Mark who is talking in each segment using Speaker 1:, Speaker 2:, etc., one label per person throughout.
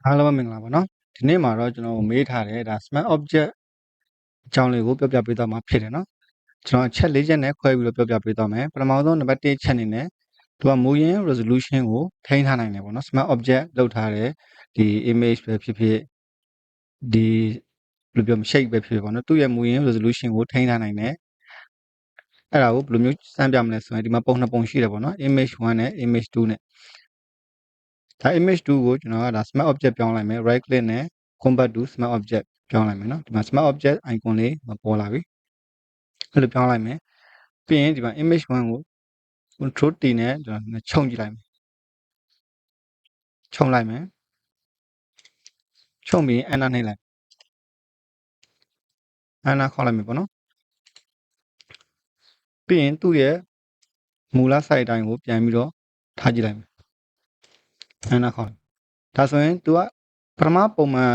Speaker 1: အားလုံးပဲမင်္ဂလာပါနော်ဒီနေ့မှာတော့ကျွန်တော်မေးထားတယ်ဒါ smart object အကြောင်းလေးကိုပြောပြပေးသွားမှာဖြစ်တယ်နော်ကျွန်တော်ချက်၄ချက်နဲ့ခွဲပြီးတော့ပြောပြပေးသွားမယ်ပထမဆုံးနံပါတ်1ချက်အနေနဲ့သူကမူရင်း resolution ကိုထိန်းထားနိုင်တယ်ပေါ့နော် smart object လောက်ထားတယ်ဒီ image ပဲဖြစ်ဖြစ်ဒီဘယ်လိုပြောမ shape ပဲဖြစ်ဖြစ်ပေါ့နော်သူ့ရဲ့မူရင်း resolution ကိုထိန်းထားနိုင်တယ်အဲ့ဒါကိုဘယ်လိုမျိုးစမ်းပြမလဲဆိုရင်ဒီမှာပုံနှစ်ပုံရှိတယ်ပေါ့နော် image 1နဲ့ image 2နဲ့ဒါ image 2ကိုကျွန်တော်ကဒါ smart object ပြောင်းလိုက်မယ် right click နဲ့ convert to smart object ပြောင်းလိုက်မယ်နော်ဒီမှာ smart object icon လေးပေါ်လာပြီအဲ့လိုပြောင်းလိုက်မယ်ပြီးရင်ဒီမှာ image 1ကို control T နဲ့ကျွန်တော်ခြုံကြည့်လိုက်မယ်ခြုံလိုက်မယ်ခြုံပြီး enter နှိပ်လိုက် enter ခေါက်လိုက်မယ်ပေါ့နော်ပြီးရင်သူ့ရဲ့မူလ site အတိုင်းကိုပြန်ပြီးတော့ထားကြည့်လိုက်မယ် enter ခေါက်လိုက်ဒါဆိုရင် तू ကပထမပုံမှန်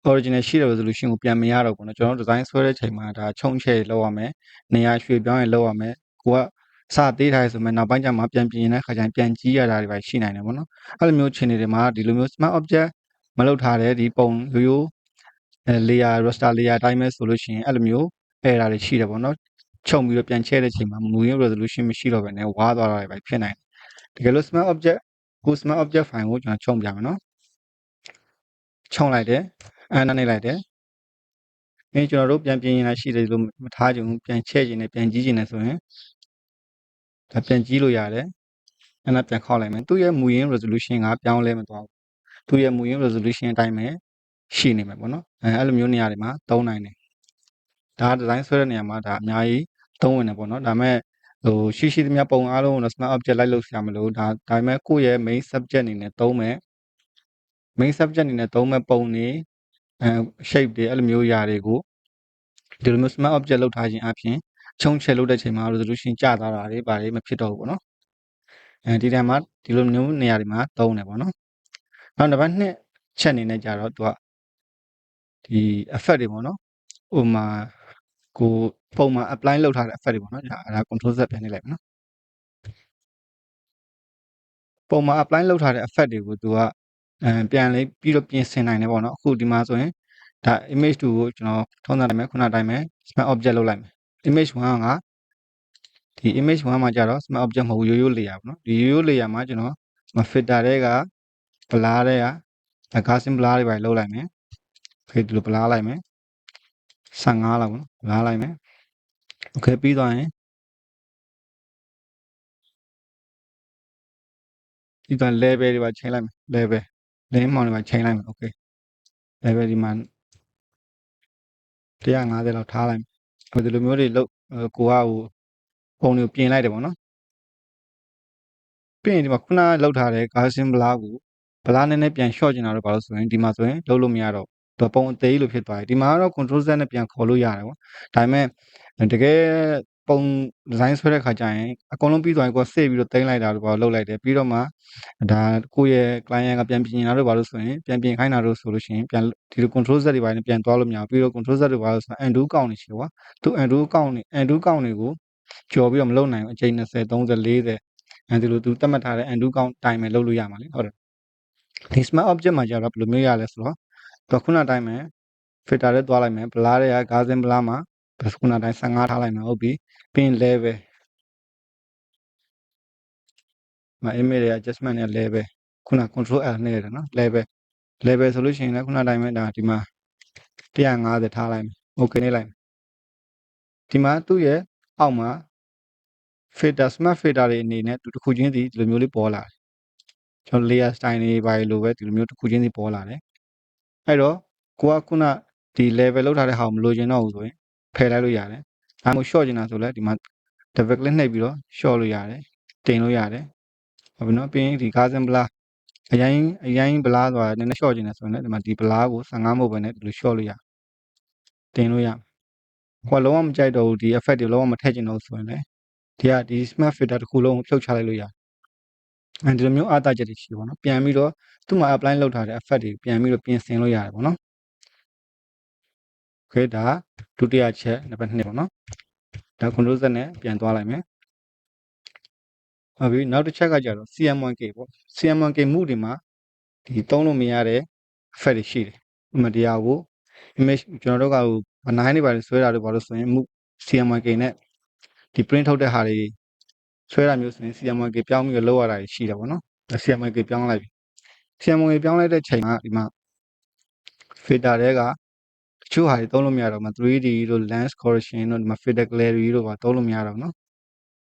Speaker 1: original ရှိတဲ့ resolution ကိုပြန်မရတော့ဘူးเนาะကျွန်တော် design ဆွဲတဲ့ချိန်မှာဒါခြုံချဲလောက်ရမယ်နေရာရွှေ့ပြောင်းရင်လောက်ရမယ်ကိုကစသေးထားရဆိုမှနောက်ပိုင်းကျမှပြန်ပြင်နေတဲ့ခါကျရင်ပြန်ကြီးရတာတွေပဲရှိနိုင်တယ်ပေါ့နော်အဲ့လိုမျိုးခြေနေတွေမှာဒီလိုမျိုး smart object မလုပ်ထားတဲ့ဒီပုံရိုးရိုးlayer raster layer အတိုင်းပဲဆိုလို့ရှိရင်အဲ့လိုမျိုး error တွေရှိတယ်ပေါ့နော်ခြုံပြီးတော့ပြန်ချဲတဲ့ချိန်မှာမူရင်း resolution မရှိတော့ဘဲနဲ့ဝါသွားတာတွေပဲဖြစ်နိုင်တယ်တကယ်လို့ smart object ကို smart object file ကိုကျွန်တော်ခြုံပြမယ်နော်ခြုံလိုက်တယ်enter နှိပ်လိုက်တယ်ကျွန်တော်တို့ပြန်ပြင်နေတာရှိတယ်လို့မထားကြဘူးပြန်ချဲ့ခြင်းနဲ့ပြန်ကြီးခြင်းနဲ့ဆိုရင်ဒါပြန်ကြီးလို့ရတယ်အဲ့ဒါပြန်ခေါက်လိုက်မယ်သူ့ရဲ့မူရင်း resolution ကပြောင်းလဲမသွားဘူးသူ့ရဲ့မူရင်း resolution အတိုင်းပဲရှိနေမှာပေါ့နော်အဲ့လိုမျိုးနေရာတွေမှာသုံးနိုင်တယ်ဒါ design ဆွဲတဲ့နေရာမှာဒါအများကြီးသုံးဝင်တယ်ပေါ့နော်ဒါပေမဲ့ရှိသမျှပုံအားလုံးကို smart object လိုက်လို့ဆရာမလို့ဒါပေမဲ့ကိုယ့်ရဲ့ main subject အနေနဲ့သုံးမယ် main subject အနေနဲ့သုံးမဲ့ပုံတွေshape တွေအဲ့လိုမျိုးຢာတွေကိုဒီလိုမျိုး smart object လောက်ထားခြင်းအပြင်ခြုံချဲလုပ်တဲ့ချိန်မှာ resolution ကျသွားတာတွေဘာတွေမဖြစ်တော့ဘူးပေါ့နော်ဒီတည်းမှာဒီလိုမျိုးနေရာတွေမှာသုံးတယ်ပေါ့နော်နောက်နံပါတ်2ချက်အနေနဲ့ကြတော့သူကဒီ effect တွေပေါ့နော်ဥပမာကိုပုံမှန် apply လုပ်ထားတဲ့ effect တွေပေါ့နော်ဒါ control Z ပြန်နှိပ်လိုက်မယ်နော်ပုံမှန် apply လုပ်ထားတဲ့ effect တွေကိုသူကပြန်လေးပြီးတော့ပြင်ဆင်နိုင်တယ်ပေါ့နော်အခုဒီမှာဆိုရင်ဒါ image 2ကိုကျွန်တော်ထုံးစံတိုင်းပဲခုနတိုင်းပဲ smart object လုပ်လိုက်မယ် image 1ကဒီ image 1မှာကြတော့ smart object မဟုတ်ရိုးရိုး layer ပေါ့နော်ဒီရိုးရိုး layer မှာကျွန်တော် filter တွေက blur တွေက gaussian blur တွေပဲလုပ်လိုက်မယ်ဒီလို blur လိုက်မယ်15လောက်ပေါ့နော် blur လိုက်မယ် okay ပြီးသွားရင်ဒီက level တွေပါချိန်လိုက်မယ် level lane မောင်တွေပါချိန်လိုက်မယ် okay level ဒီမှာ150လောက်ထားလိုက်မယ်ဒီလိုမျိုးတွေလုပ်ကိုကပုံတွေကိုပြင်လိုက်တယ်ပေါ့နော်ပြီးရင်ဒီမှာခုနလောက်ထားတဲ့ gaussian blur ကို blur နည်းနည်းပြန် short ကျင်တာတော့ဘာလို့ဆိုရင်ဒီမှာဆိုရင်လုပ်လို့မရတော့သူပုံအသေးလို့ဖြစ်သွားတယ်ဒီမှာကတော့ control Z နဲ့ပြန်ခေါ်လို့ရတယ်ပေါ့ဒါပေမဲ့တကယ်ပုံ design ဆွဲတဲ့ခါကျရင်အကုန်လုံးပြီးသွားရင်ကိုယ်စေ့ပြီးတော့တင်လိုက်တာတော့ဘာလို့လုပ်လိုက်တယ်ပြီးတော့မှဒါကိုယ့်ရဲ့ client ကပြန်ပြင်တာတော့ဘာလို့ဆိုရင်ပြန်ပြင်ခိုင်းတာတော့ဆိုလို့ရှိရင်ပြန်ဒီလို control Z တွေပါနေပြန်သွားလို့မရဘူးပြီးတော့ control Z တွေဘာလို့ဆိုရင် undo ကောင်းနေရှိကွာသူ undo ကောင်းတွေကိုကျော်ပြီးတော့မလုပ်နိုင်ဘူးအချိန်20 30 40အဲဒီလိုသူသတ်မှတ်ထားတဲ့ undo ကောင်းတိုင်းပဲလုပ်လို့ရမှာလေဟုတ်တယ်ဒီ smart object မှာကျတော့ဘယ်လိုမျိုးရလဲဆိုတော့သူခုနတိုင်းပဲ filter တွေသွားလိုက်မယ် blur တွေက gaussian blur မှာခုနတိုင်း15ထားလိုက်မယ်ဟုတ်ပြီပြီးရင် level မှာ image တွေ adjustment နဲ့ level ခုန control L နှိပ်ရတယ်နော် level ဆိုလို့ရှိရင်လည်းခုနတိုင်းပဲဒါဒီမှာ150ထားလိုက်မယ် okay နှိပ်လိုက်မယ်ဒီမှာသူ့ရဲ့အောက်မှာ filter smart filter တွေအနေနဲ့သူတစ်ခုချင်းစီဒီလိုမျိုးလေးပေါ်လာတယ်ကျွန်တော် layer style တွေပါလို့ပဲဒီလိုမျိုးတစ်ခုချင်းစီပေါ်လာတယ်အဲ့တော့ကိုကခုနဒီ level လောက်ထားတဲ့ဟာကိုမလိုချင်တော့ဘူးဆိုရင်ဖယ်လိုက်လို့ရတယ်ဒါမှမဟုတ် short ချင်တာဆိုလဲဒီမှာ double click နှိပ်ပြီးတော့ short လို့ရတယ်တင်လို့ရတယ်ဟုတ်ပြီနော်ပြီးရင်ဒီ gaussian blur အရင် blur ဆိုတာနည်းနည်း short ချင်တယ်ဆိုရင်လည်းဒီမှာဒီ blur ကို15မဟုတ်ဘဲနဲ့ဒီလို short လို့ရတင်လို့ရဟိုကလုံးဝမကြိုက်တော့ဘူးဒီ effect တွေလုံးဝမထည့်ချင်တော့ဆိုရင်လည်းဒီ smart filter တစ်ခုလုံးကိုဖြုတ်ချလိုက်လို့ရတယ်အဲဒီလိုမျိုးအားသာချက်တွေရှိပါတော့ပြန်ပြီးတော့သူ့မှာ apply လုပ်ထားတဲ့ effect တွေပြန်ပြီးတော့ပြင်ဆင်လို့ရတယ်ပေါ့နော် okay ဒါဒုတိယချက်နံပါတ်2ပေါ့နော်ဒါ control Z နဲ့ပြန်သွားလိုက်မယ်ဟုတ်ပြီနောက်တစ်ချက်ကကြတော့ CM1K ပေါ့ CM1K မှုတွေမှာဒီသုံးလို့မရတဲ့ effect တွေရှိတယ်ဥပမာတရားကို image ကျွန်တော်တို့ကဟို benign တွေပါဆွဲတာတို့ဘာလို့ဆိုရင် CMYK နဲ့ဒီ print ထုတ်တဲ့ဟာတွေဆွဲတာမျိုးဆိုရင် CMYK ပြောင်းပြီးတော့လောက်ရတာရှိတယ်ပေါ့နော် CMYK ပြောင်းလိုက်ပြီ CMYK ပြောင်းလိုက်တဲ့ချိန်မှာဒီမှာ filter တွေကတချို့ဟာတွေသုံးလို့မရတော့မှာ 3D တို့ lens correction တို့ဒီမှာ filter gallery တို့ပါသုံးလို့မရတော့နော်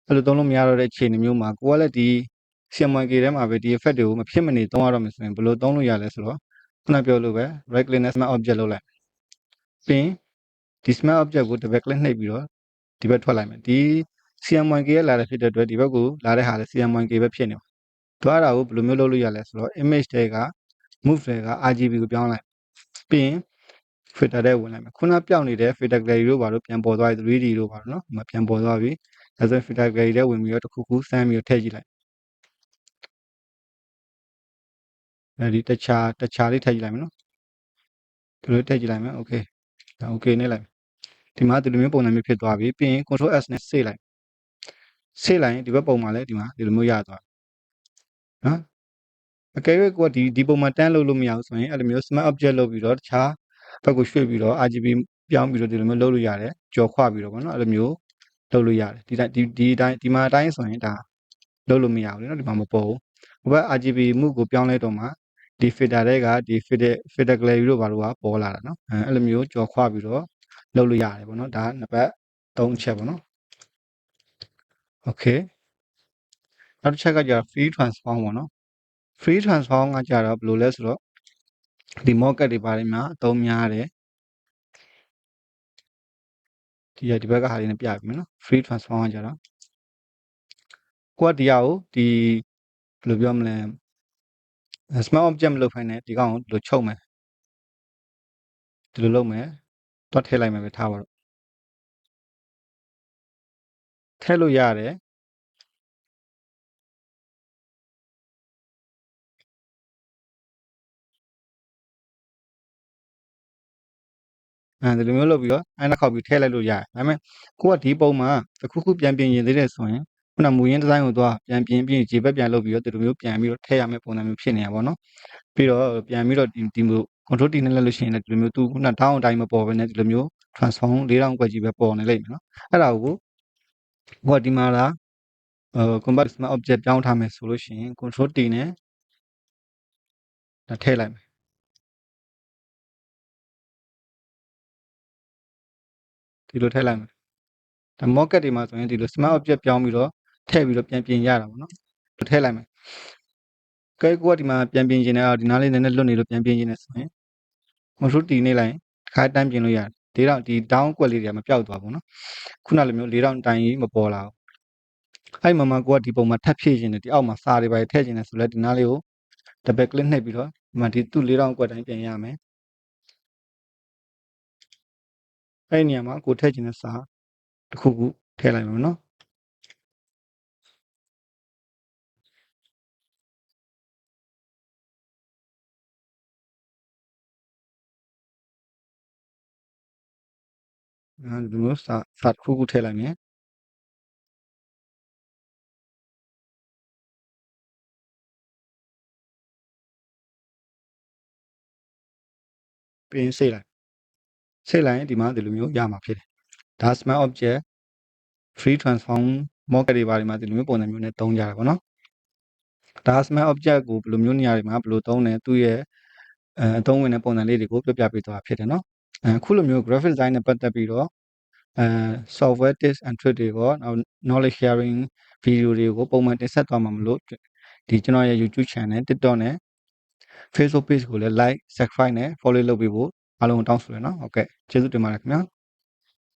Speaker 1: အဲ့လိုသုံးလို့မရတော့တဲ့ချိန်မျိုးမှာကိုကလည်းဒီ CMYK ထဲမှာပဲဒီ effect တွေကိုမဖြစ်မနေသုံးရတော့မယ်ဆိုရင်ဘယ်လိုသုံးလို့ရလဲဆိုတော့ခုနပြောလို့ပဲ right click နဲ့ smart object လုပ်လိုက်ပြီးဒီ smart object ကို double click နှိပ်ပြီးတော့ဒီဘက်ထွက်လိုက်မယ်ဒီ CMYK ရဲ့လာတဲ့ဖြစ်တဲ့အတွက်ဒီဘက်ကိုလာတဲ့ဟာလည်း CMYK ပဲဖြစ်နေပါသူအဲ့ဒါကိုဘယ်လိုမျိုးလုပ်လို့ရလဲဆိုတော့ image တွေက move တွေက RGB ကိုပြောင်းလိုက်ပြီးရင် filter တွေဝင်လိုက်မယ်ခုနပြောင်းနေတဲ့ filter gallery တို့ဘာလို့ပြန်ပေါ်သွားပြီ 3D တို့ဘာလို့နော်ဒီမှာပြန်ပေါ်သွားပြီဒါဆို filter gallery တွေဝင်ပြီးတော့တစ်ခုခုစမ်းပြီးတော့ထည့်ကြည့်လိုက်အဲဒီတခြားလေးထည့်ကြည့်လိုက်မယ်နော်ဒီလိုထည့်ကြည့်လိုက်မယ် okay ဒါ okay နဲ့လိုက်ဒီမှာဒီလိုမျိုးပုံစံမျိုးဖြစ်သွားပြီပြီးရင် control S နဲ့ဆေးလိုက်ရင်ဒီဘက်ပုံမှာလည်းဒီမှာဒီလိုမျိုးရသွားနော်အကယ်၍ကိုကဒီပုံမှာတန်းလို့မရဘူးဆိုရင်အဲ့လိုမျိုး smart object လုပ်ပြီးတော့တခြားဘက်ကိုရွှေ့ပြီးတော့ RGB ပြောင်းပြီးတော့ဒီလိုမျိုးလုပ်လို့ရတယ်ကြော်ခွပြီးတော့ဗောနော်အဲ့လိုမျိုးလုပ်လို့ရတယ်ဒီမှာအတိုင်းဆိုရင်ဒါလုပ်လို့မရဘူးလေနော်ဒီမှာမပေါ်ဘူးဟိုဘက် RGB မှုကိုပြောင်းလဲတော့မှဒီ filter တွေကဒီ filter gallery တို့ဘာလို့ကပေါ်လာတာနော်အဲ့လိုမျိုးကြော်ခွပြီးတော့လုပ်လို့ရတယ်ဗောနော်ဒါနှစ်ပတ်3ချက်ဗောနော် okay နောက်တစ်ချက်ကကြာ free transform ဗောနော် free transform ကကြာတော့ဘယ်လိုလဲဆိုတော့ဒီ market တွေဘာတွေမှာအသုံးများတယ်ဒီဘက်ကဟာလေးနဲ့ပြပြီမယ်နော် free transform ကကြာတော့ကိုကဒီဟာကိုဒီဘယ်လိုပြောမလဲ smart object မလုပ်ဖိုင်နဲ့ဒီကောင်ကိုဒီလိုချုပ်မယ်ဒီလိုလုပ်မယ်တွတ်ထည့်လိုက်မယ်ပဲထားပါတော့ထည့်လို့ရတယ်ဒီလိုမျိုးလုပ်ပြီးတော့အဲ့နောက်ခေါက်ပြီးထည့်လိုက်လို့ရတယ်ဒါပေမဲ့ကိုကဒီပုံမှာတစ်ခုခုပြန်ပြင်ရင်သေးတယ်ဆိုရင်ခုနမူရင်းဒီဇိုင်းကိုသွားပြန်ပြင်ပြီးခြေဘက်ပြန်လုပ်ပြီးတော့ဒီလိုမျိုးပြန်ပြီးတော့ထည့်ရမယ့်ပုံစံမျိုးဖြစ်နေတာပေါ့နော်ပြီးတော့ပြန်ပြီးတော့ဒီမျိုး control T နဲ့လက်လို့ရှိရင်လည်းဒီလိုမျိုးသူခုနတောင်းအတိုင်းမပေါ်ဘဲနဲ့ဒီလိုမျိုး transform 4000ကွက်ကြီးပဲပေါ်နေလိမ့်မယ်နော်အဲ့ဒါကိုဟိုကဒီမှာလားconvert smart object ပြောင်းထားမယ်ဆိုလို့ရှိရင် control T နဲ့ထည့်လိုက်မယ်ဒီလိုထည့်လိုက်မယ်ဒါ market တွေမှာဆိုရင်ဒီလို smart object ပြောင်းပြီးတော့ထည့်ပြီးတော့ပြန်ပြင်ရတာပေါ့နော်ဒီထည့်လိုက်မယ်ကဲကိုကဒီမှာပြန်ပြင်ခြင်းနဲ့ဒီနားလေးနည်းနည်းလွတ်နေလို့ပြန်ပြင်ခြင်းနဲ့ဆိုရင် control T နေလိုက်တစ်ခါတန်းပြင်လို့ရတယ်4000ဒီ down ကွက်လေးတွေကမပြောက်သွားဘူးနော်ခုနလိုမျိုး4000တိုင်ကြီးမပေါ်လာဘူးအဲ့မှာကိုကဒီပုံမှာထပ်ဖြည့်ခြင်းနဲ့ဒီအောက်မှာစာတွေပါထည့်ခြင်းနဲ့ဆိုလဲဒီနားလေးကို double click နှိပ်ပြီးတော့ဒီမှာဒီသူ့4000ကွက်တိုင်းပြင်ရမယ်အဲ့ဒီနေရာမှာကိုထည့်ခြင်းနဲ့စာတစ်ခုခုထည့်လိုက်မယ်နော်ဒီလိုမျိုးစာတစ်ခုခုထည့်လိုက်မယ်ပြင်စိတ်လိုက်ရင်ဒီမှာဒီလိုမျိုးရမှာဖြစ်တယ်ဒါ smart object free transform market တွေဘာတွေမှာဒီလိုမျိုးပုံစံမျိုးနဲ့သုံးကြတာပေါ့နော်ဒါ smart object ကိုဘယ်လိုမျိုးနေရာတွေမှာဘယ်လိုသုံးလဲသူ့ရဲ့အသုံးဝင်တဲ့ပုံစံလေးတွေကိုပြပြပေးသွားဖြစ်တယ်နော်အခုလိုမျိုး graphic design နဲ့ပတ်သက်ပြီးတော့software tips and tricks တွေပေါ့နောက် knowledge sharing video တွေကိုပုံမှန်တင်ဆက်သွားမှာမလို့ဒီကျွန်တော်ရဲ့ YouTube channel TikTok နဲ့ Facebook page ကိုလည်း like subscribe နဲ့ follow လုပ်ပေးဖို့အားလုံးတောင်းဆိုရနော်ဟုတ်ကဲ့ကျေးဇူးတင်ပါတယ်ခင်ဗျာ